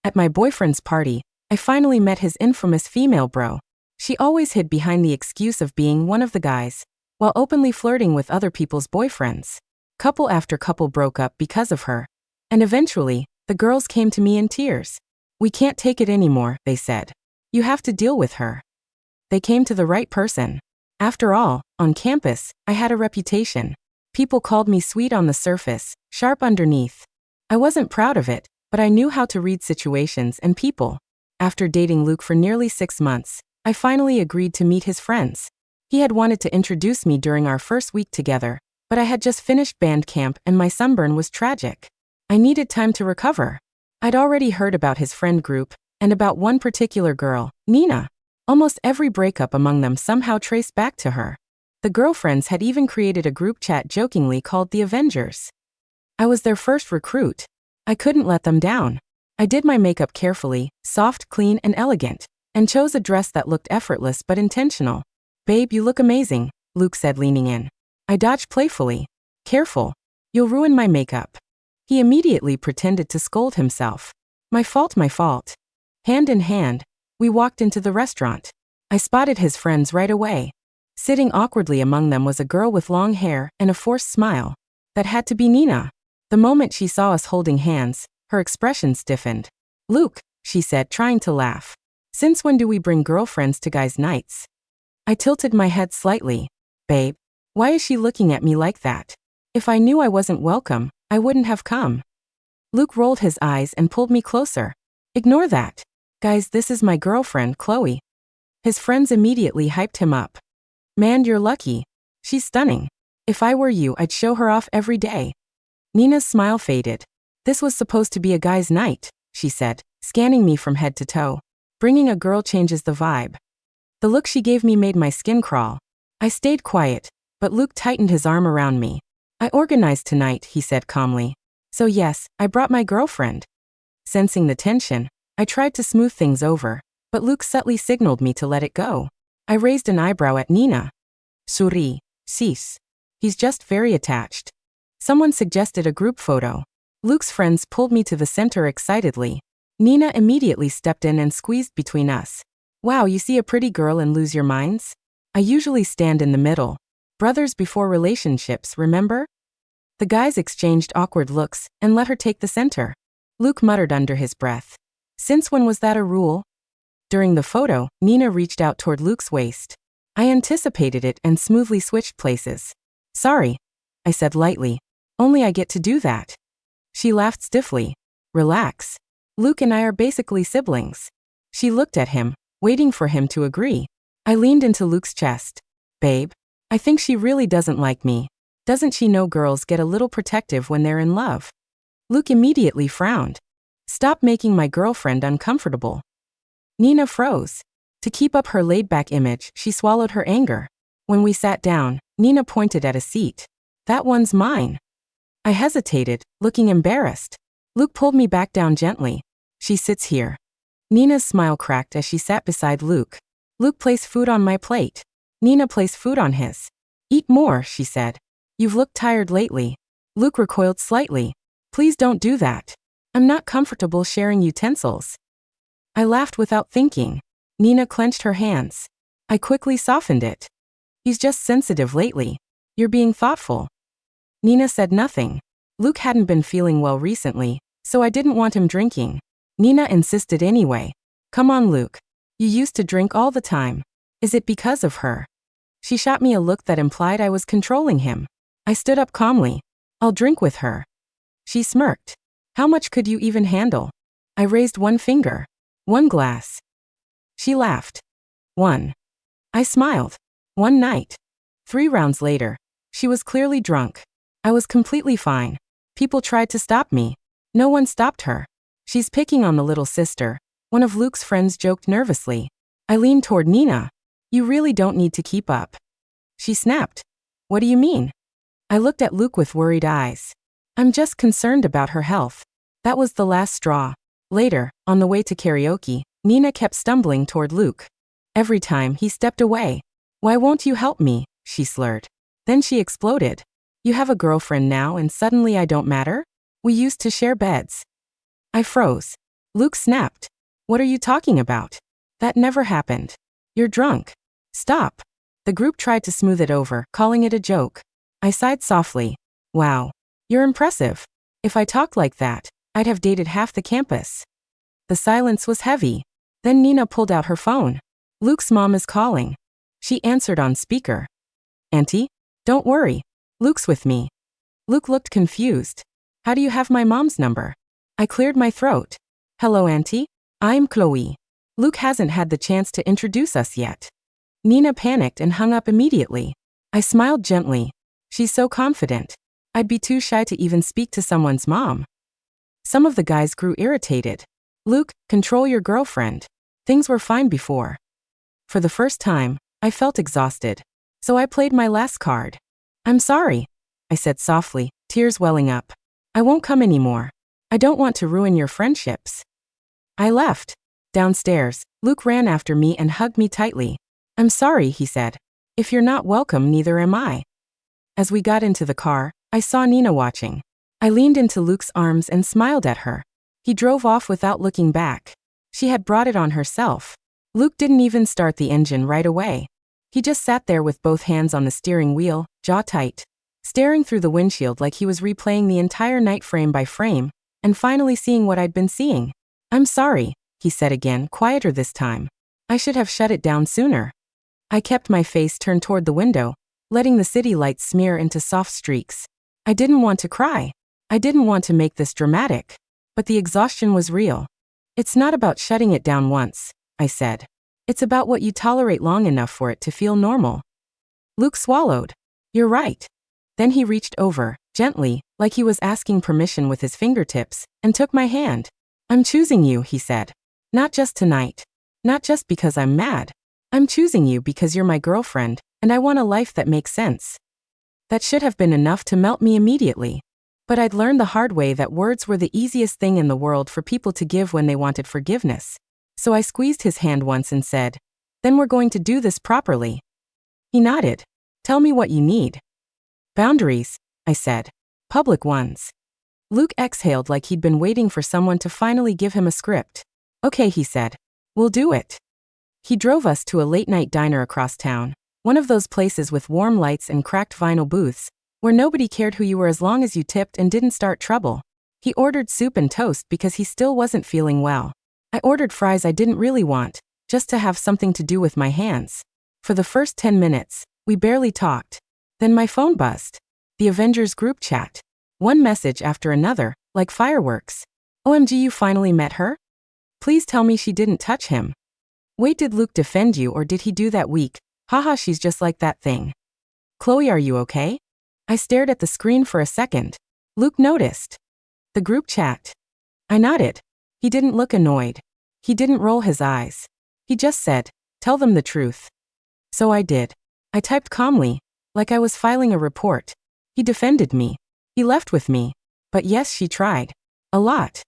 At my boyfriend's party, I finally met his infamous female bro. She always hid behind the excuse of being one of the guys, while openly flirting with other people's boyfriends. Couple after couple broke up because of her. And eventually, the girls came to me in tears. "We can't take it anymore," they said. "You have to deal with her." They came to the right person. After all, on campus, I had a reputation. People called me sweet on the surface, sharp underneath. I wasn't proud of it, but I knew how to read situations and people. After dating Luke for nearly 6 months, I finally agreed to meet his friends. He had wanted to introduce me during our first week together, but I had just finished band camp and my sunburn was tragic. I needed time to recover. I'd already heard about his friend group, and about one particular girl, Nina. Almost every breakup among them somehow traced back to her. The girlfriends had even created a group chat jokingly called the Avengers. I was their first recruit. I couldn't let them down. I did my makeup carefully, soft, clean, and elegant, and chose a dress that looked effortless but intentional. "Babe, you look amazing," Luke said, leaning in. I dodged playfully. "Careful. You'll ruin my makeup." He immediately pretended to scold himself. My fault, my fault." Hand in hand, we walked into the restaurant. I spotted his friends right away. Sitting awkwardly among them was a girl with long hair and a forced smile. That had to be Nina. The moment she saw us holding hands, her expression stiffened. "Luke," she said, trying to laugh. "Since when do we bring girlfriends to guys' nights?" I tilted my head slightly. "Babe, why is she looking at me like that? If I knew I wasn't welcome, I wouldn't have come." Luke rolled his eyes and pulled me closer. "Ignore that. Guys, this is my girlfriend, Chloe." His friends immediately hyped him up. "Man, you're lucky. She's stunning. If I were you, I'd show her off every day." Nina's smile faded. "This was supposed to be a guy's night," she said, scanning me from head to toe. "Bringing a girl changes the vibe." The look she gave me made my skin crawl. I stayed quiet, but Luke tightened his arm around me. "I organized tonight," he said calmly. "So yes, I brought my girlfriend." Sensing the tension, I tried to smooth things over, but Luke subtly signaled me to let it go. I raised an eyebrow at Nina. "Souris, sis. He's just very attached." Someone suggested a group photo. Luke's friends pulled me to the center excitedly. Nina immediately stepped in and squeezed between us. "Wow, you see a pretty girl and lose your minds?" I usually stand in the middle. Brothers before relationships, remember? The guys exchanged awkward looks and let her take the center. Luke muttered under his breath. "Since when was that a rule?" During the photo, Nina reached out toward Luke's waist. I anticipated it and smoothly switched places. "Sorry," I said lightly. "Only I get to do that." She laughed stiffly. "Relax. Luke and I are basically siblings." She looked at him, waiting for him to agree. I leaned into Luke's chest. "Babe, I think she really doesn't like me. Doesn't she know girls get a little protective when they're in love?" Luke immediately frowned. "Stop making my girlfriend uncomfortable." Nina froze. To keep up her laid-back image, she swallowed her anger. When we sat down, Nina pointed at a seat. "That one's mine." I hesitated, looking embarrassed. Luke pulled me back down gently. "She sits here." Nina's smile cracked as she sat beside Luke. Luke placed food on my plate. Nina placed food on his. "Eat more," she said. "You've looked tired lately." Luke recoiled slightly. "Please don't do that. I'm not comfortable sharing utensils." I laughed without thinking. Nina clenched her hands. I quickly softened it. "He's just sensitive lately. You're being thoughtful." Nina said nothing. Luke hadn't been feeling well recently, so I didn't want him drinking. Nina insisted anyway. "Come on, Luke. You used to drink all the time. Is it because of her?" She shot me a look that implied I was controlling him. I stood up calmly. "I'll drink with her." She smirked. "How much could you even handle?" I raised one finger. "1 glass." She laughed. "1." I smiled. "1 night." 3 rounds later. She was clearly drunk. I was completely fine. People tried to stop me. No one stopped her. "She's picking on the little sister," one of Luke's friends joked nervously. I leaned toward Nina. "You really don't need to keep up." She snapped. "What do you mean?" I looked at Luke with worried eyes. "I'm just concerned about her health." That was the last straw. Later, on the way to karaoke, Nina kept stumbling toward Luke. Every time he stepped away. "Why won't you help me?" she slurred. Then she exploded. "You have a girlfriend now and suddenly I don't matter? We used to share beds." I froze. Luke snapped. What are you talking about? That never happened. You're drunk. Stop. The group tried to smooth it over, calling it a joke. I sighed softly. Wow. You're impressive. If I talked like that, I'd have dated half the campus. The silence was heavy. Then Nina pulled out her phone. Luke's mom is calling. She answered on speaker. Auntie? Don't worry. Luke's with me. Luke looked confused. How do you have my mom's number? I cleared my throat. Hello, Auntie. I'm Chloe. Luke hasn't had the chance to introduce us yet. Nina panicked and hung up immediately. I smiled gently. She's so confident. I'd be too shy to even speak to someone's mom. Some of the guys grew irritated. Luke, control your girlfriend. Things were fine before. For the first time, I felt exhausted. So I played my last card. I'm sorry, I said softly, tears welling up. I won't come anymore. I don't want to ruin your friendships. I left. Downstairs, Luke ran after me and hugged me tightly. I'm sorry, he said. If you're not welcome, neither am I. As we got into the car, I saw Nina watching. I leaned into Luke's arms and smiled at her. He drove off without looking back. She had brought it on herself. Luke didn't even start the engine right away. He just sat there with both hands on the steering wheel, jaw tight, staring through the windshield like he was replaying the entire night frame by frame, and finally seeing what I'd been seeing. I'm sorry, he said again, quieter this time. I should have shut it down sooner. I kept my face turned toward the window, letting the city lights smear into soft streaks. I didn't want to cry. I didn't want to make this dramatic. But the exhaustion was real. It's not about shutting it down once, I said. It's about what you tolerate long enough for it to feel normal. Luke swallowed. You're right. Then he reached over, gently, like he was asking permission with his fingertips, and took my hand. I'm choosing you, he said. Not just tonight. Not just because I'm mad. I'm choosing you because you're my girlfriend, and I want a life that makes sense. That should have been enough to melt me immediately. But I'd learned the hard way that words were the easiest thing in the world for people to give when they wanted forgiveness. So I squeezed his hand once and said, Then we're going to do this properly. He nodded. Tell me what you need. Boundaries, I said. Public ones. Luke exhaled like he'd been waiting for someone to finally give him a script. Okay, he said. We'll do it. He drove us to a late-night diner across town, one of those places with warm lights and cracked vinyl booths, where nobody cared who you were as long as you tipped and didn't start trouble. He ordered soup and toast because he still wasn't feeling well. I ordered fries I didn't really want, just to have something to do with my hands. For the first 10 minutes, we barely talked. Then my phone buzzed. The Avengers group chat. One message after another, like fireworks. OMG, you finally met her? Please tell me she didn't touch him. Wait, did Luke defend you or did he do that weak? Haha, she's just like that thing. Chloe, are you okay? I stared at the screen for a second. Luke noticed. The group chat. I nodded. He didn't look annoyed. He didn't roll his eyes. He just said, tell them the truth. So I did. I typed calmly, like I was filing a report. He defended me. He left with me. But yes, she tried. A lot.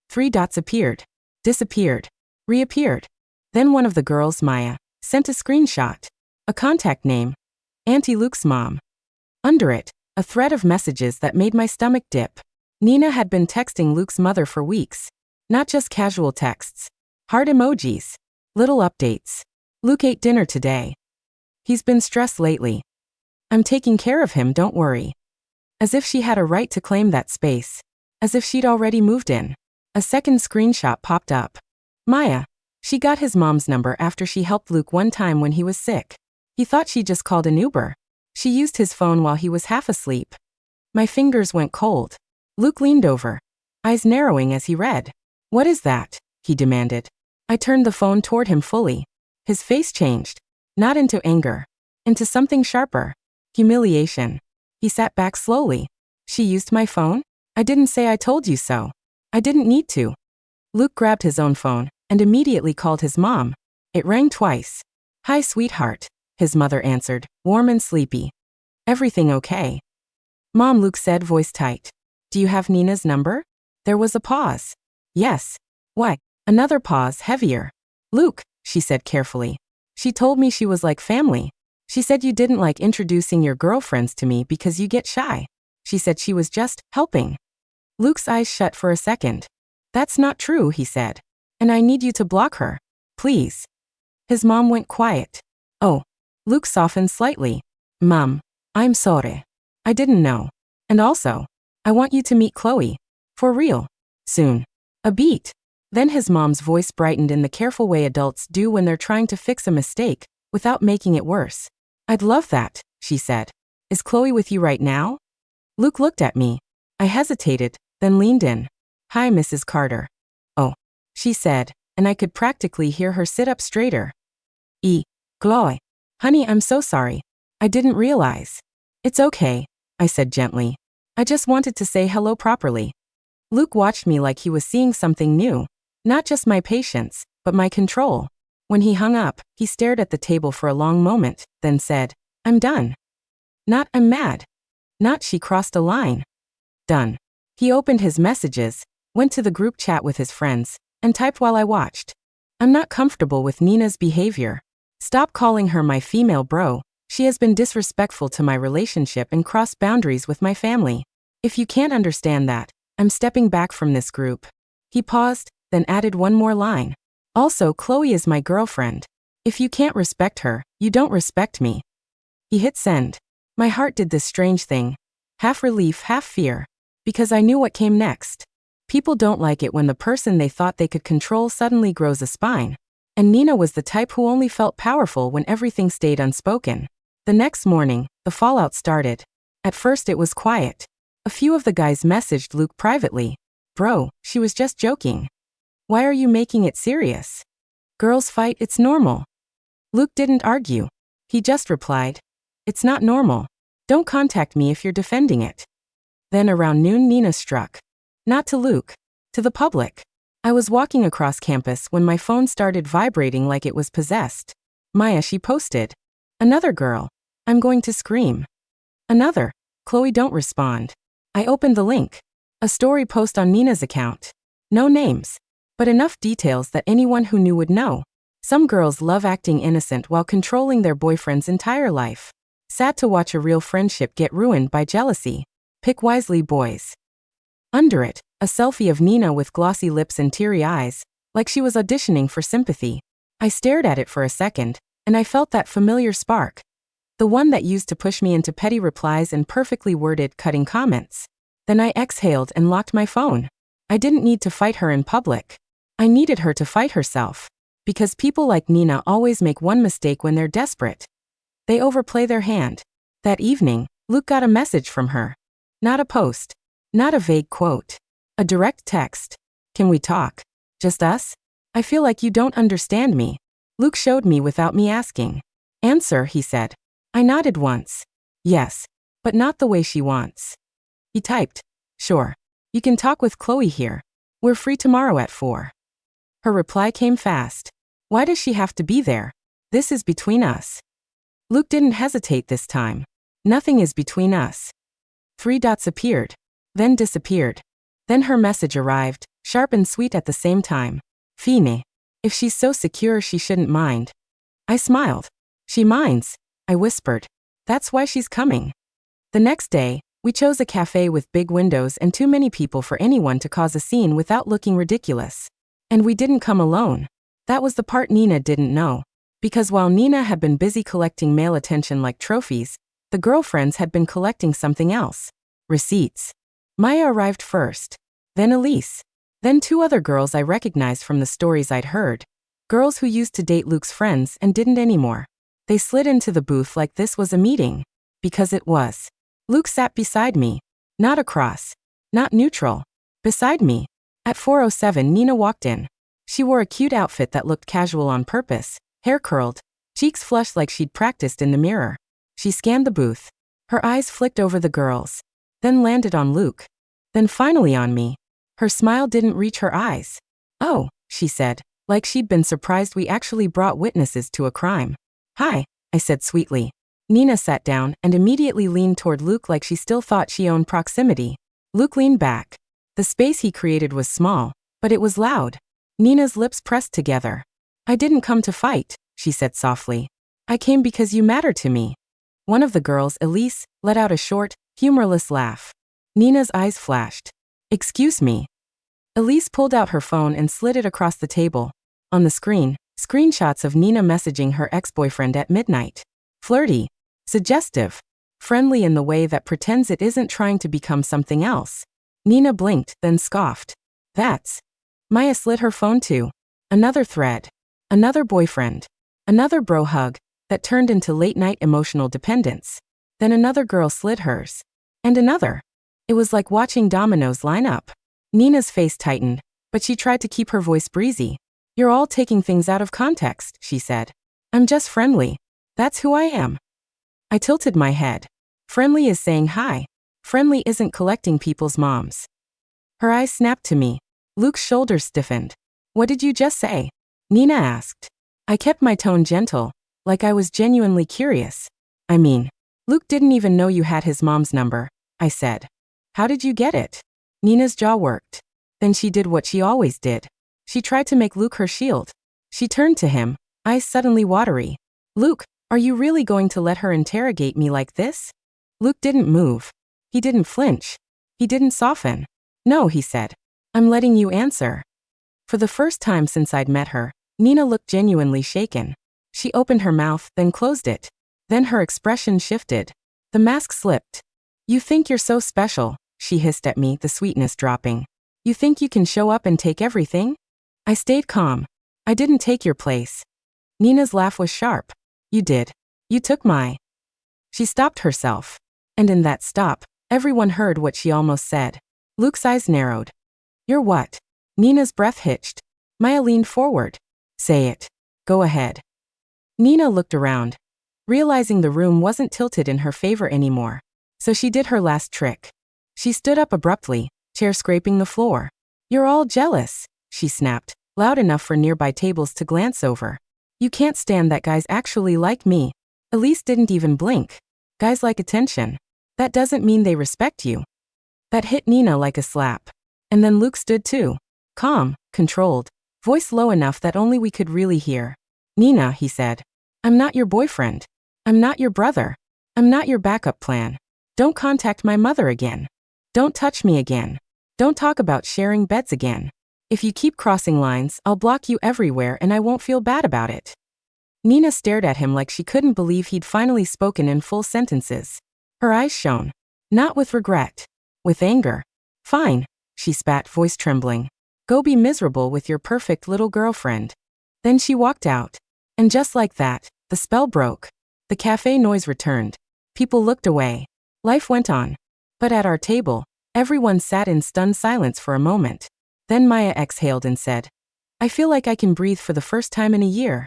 3 dots appeared. Disappeared. Reappeared. Then one of the girls, Maya, sent a screenshot. A contact name. Auntie Luke's mom. Under it, a thread of messages that made my stomach dip. Nina had been texting Luke's mother for weeks. Not just casual texts. Heart emojis. Little updates. Luke ate dinner today. He's been stressed lately. I'm taking care of him, don't worry. As if she had a right to claim that space. As if she'd already moved in. A second screenshot popped up. Maya. She got his mom's number after she helped Luke one time when he was sick. He thought she just called an Uber. She used his phone while he was half asleep. My fingers went cold. Luke leaned over, eyes narrowing as he read. What is that? He demanded. I turned the phone toward him fully. His face changed. Not into anger. Into something sharper. Humiliation. He sat back slowly. She used my phone? I didn't say I told you so. I didn't need to. Luke grabbed his own phone and immediately called his mom. It rang twice. Hi, sweetheart, his mother answered, warm and sleepy. Everything okay? Mom, Luke said, voice tight. Do you have Nina's number? There was a pause. Yes. Why? Another pause, heavier. Luke, she said carefully. She told me she was like family. She said you didn't like introducing your girlfriends to me because you get shy. She said she was just helping. Luke's eyes shut for a second. That's not true, he said. And I need you to block her. Please. His mom went quiet. Oh. Luke softened slightly. Mom, I'm sorry. I didn't know. And also, I want you to meet Chloe. For real. Soon. A beat. Then his mom's voice brightened in the careful way adults do when they're trying to fix a mistake, without making it worse. I'd love that, she said. Is Chloe with you right now? Luke looked at me. I hesitated, then leaned in. Hi, Mrs. Carter. Oh, she said, and I could practically hear her sit up straighter. Chloe. Honey, I'm so sorry. I didn't realize. It's okay, I said gently. I just wanted to say hello properly. Luke watched me like he was seeing something new. Not just my patience, but my control. When he hung up, he stared at the table for a long moment, then said, I'm done. Not I'm mad. Not she crossed a line. Done. He opened his messages, went to the group chat with his friends, and typed while I watched. I'm not comfortable with Nina's behavior. Stop calling her my female bro. She has been disrespectful to my relationship and crossed boundaries with my family. If you can't understand that, I'm stepping back from this group. He paused, then added one more line. Also, Chloe is my girlfriend. If you can't respect her, you don't respect me. He hit send. My heart did this strange thing. Half relief, half fear. Because I knew what came next. People don't like it when the person they thought they could control suddenly grows a spine. And Nina was the type who only felt powerful when everything stayed unspoken. The next morning, the fallout started. At first it was quiet. A few of the guys messaged Luke privately. Bro, she was just joking. Why are you making it serious? Girls fight, it's normal. Luke didn't argue. He just replied, it's not normal. Don't contact me if you're defending it. Then around noon Nina struck. Not to Luke. To the public. I was walking across campus when my phone started vibrating like it was possessed. Maya, she posted. Another girl. I'm going to scream. Another. Chloe, don't respond. I opened the link. A story post on Nina's account. No names. But enough details that anyone who knew would know. Some girls love acting innocent while controlling their boyfriend's entire life. Sad to watch a real friendship get ruined by jealousy. Pick wisely, boys. Under it, a selfie of Nina with glossy lips and teary eyes, like she was auditioning for sympathy. I stared at it for a second, and I felt that familiar spark. The one that used to push me into petty replies and perfectly worded, cutting comments. Then I exhaled and locked my phone. I didn't need to fight her in public. I needed her to fight herself. Because people like Nina always make one mistake when they're desperate. They overplay their hand. That evening, Luke got a message from her. Not a post. Not a vague quote. A direct text. Can we talk? Just us? I feel like you don't understand me. Luke showed me without me asking. Answer, he said. I nodded once. Yes. But not the way she wants. He typed. Sure. You can talk with Chloe here. We're free tomorrow at 4. Her reply came fast. Why does she have to be there? This is between us. Luke didn't hesitate this time. Nothing is between us. 3 dots appeared. Then disappeared. Then her message arrived, sharp and sweet at the same time. Fine. If she's so secure she shouldn't mind. I smiled. She minds, I whispered. That's why she's coming. The next day, we chose a cafe with big windows and too many people for anyone to cause a scene without looking ridiculous. And we didn't come alone. That was the part Nina didn't know. Because while Nina had been busy collecting male attention like trophies, the girlfriends had been collecting something else. Receipts. Maya arrived first. Then Elise. Then 2 other girls I recognized from the stories I'd heard. Girls who used to date Luke's friends and didn't anymore. They slid into the booth like this was a meeting. Because it was. Luke sat beside me. Not across. Not neutral. Beside me. At 4:07 Nina walked in. She wore a cute outfit that looked casual on purpose, hair curled, cheeks flushed like she'd practiced in the mirror. She scanned the booth. Her eyes flicked over the girls. Then landed on Luke. Then finally on me. Her smile didn't reach her eyes. Oh, she said, like she'd been surprised we actually brought witnesses to a crime. Hi, I said sweetly. Nina sat down and immediately leaned toward Luke like she still thought she owned proximity. Luke leaned back. The space he created was small, but it was loud. Nina's lips pressed together. I didn't come to fight, she said softly. I came because you matter to me. One of the girls, Elise, let out a short, humorless laugh. Nina's eyes flashed. Excuse me. Elise pulled out her phone and slid it across the table. On the screen, screenshots of Nina messaging her ex-boyfriend at midnight. Flirty, suggestive, friendly in the way that pretends it isn't trying to become something else. Nina blinked, then scoffed. That's. Maya slid her phone too. Another thread. Another boyfriend. Another bro hug that turned into late-night emotional dependence. Then another girl slid hers. And another. It was like watching dominoes line up. Nina's face tightened, but she tried to keep her voice breezy. You're all taking things out of context, she said. I'm just friendly. That's who I am. I tilted my head. Friendly is saying hi. Friendly isn't collecting people's moms. Her eyes snapped to me. Luke's shoulders stiffened. What did you just say? Nina asked. I kept my tone gentle, like I was genuinely curious. I mean, Luke didn't even know you had his mom's number, I said. How did you get it? Nina's jaw worked. Then she did what she always did. She tried to make Luke her shield. She turned to him, eyes suddenly watery. Luke, are you really going to let her interrogate me like this? Luke didn't move. He didn't flinch. He didn't soften. No, he said. I'm letting you answer. For the first time since I'd met her, Nina looked genuinely shaken. She opened her mouth, then closed it. Then her expression shifted. The mask slipped. You think you're so special, she hissed at me, the sweetness dropping. You think you can show up and take everything? I stayed calm. I didn't take your place. Nina's laugh was sharp. You did. You took my. She stopped herself. And in that stop, everyone heard what she almost said. Luke's eyes narrowed. You're what? Nina's breath hitched. Maya leaned forward. Say it. Go ahead. Nina looked around, realizing the room wasn't tilted in her favor anymore. So she did her last trick. She stood up abruptly, chair scraping the floor. You're all jealous, she snapped, loud enough for nearby tables to glance over. You can't stand that guys actually like me. Elise didn't even blink. Guys like attention. That doesn't mean they respect you. That hit Nina like a slap. And then Luke stood too. Calm, controlled, voice low enough that only we could really hear. Nina, he said. I'm not your boyfriend. I'm not your brother. I'm not your backup plan. Don't contact my mother again. Don't touch me again. Don't talk about sharing beds again. If you keep crossing lines, I'll block you everywhere and I won't feel bad about it. Nina stared at him like she couldn't believe he'd finally spoken in full sentences. Her eyes shone. Not with regret. With anger. Fine, she spat, voice trembling. Go be miserable with your perfect little girlfriend. Then she walked out. And just like that, the spell broke. The cafe noise returned. People looked away. Life went on. But at our table, everyone sat in stunned silence for a moment. Then Maya exhaled and said, I feel like I can breathe for the first time in a year.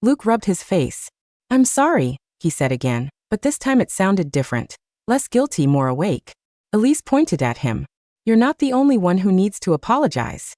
Luke rubbed his face. I'm sorry, he said again, but this time it sounded different. Less guilty, more awake. Elise pointed at him. You're not the only one who needs to apologize.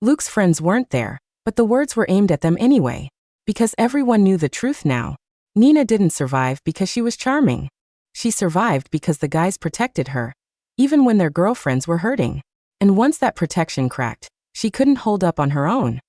Luke's friends weren't there, but the words were aimed at them anyway. Because everyone knew the truth now. Nina didn't survive because she was charming. She survived because the guys protected her, even when their girlfriends were hurting. And once that protection cracked, she couldn't hold up on her own.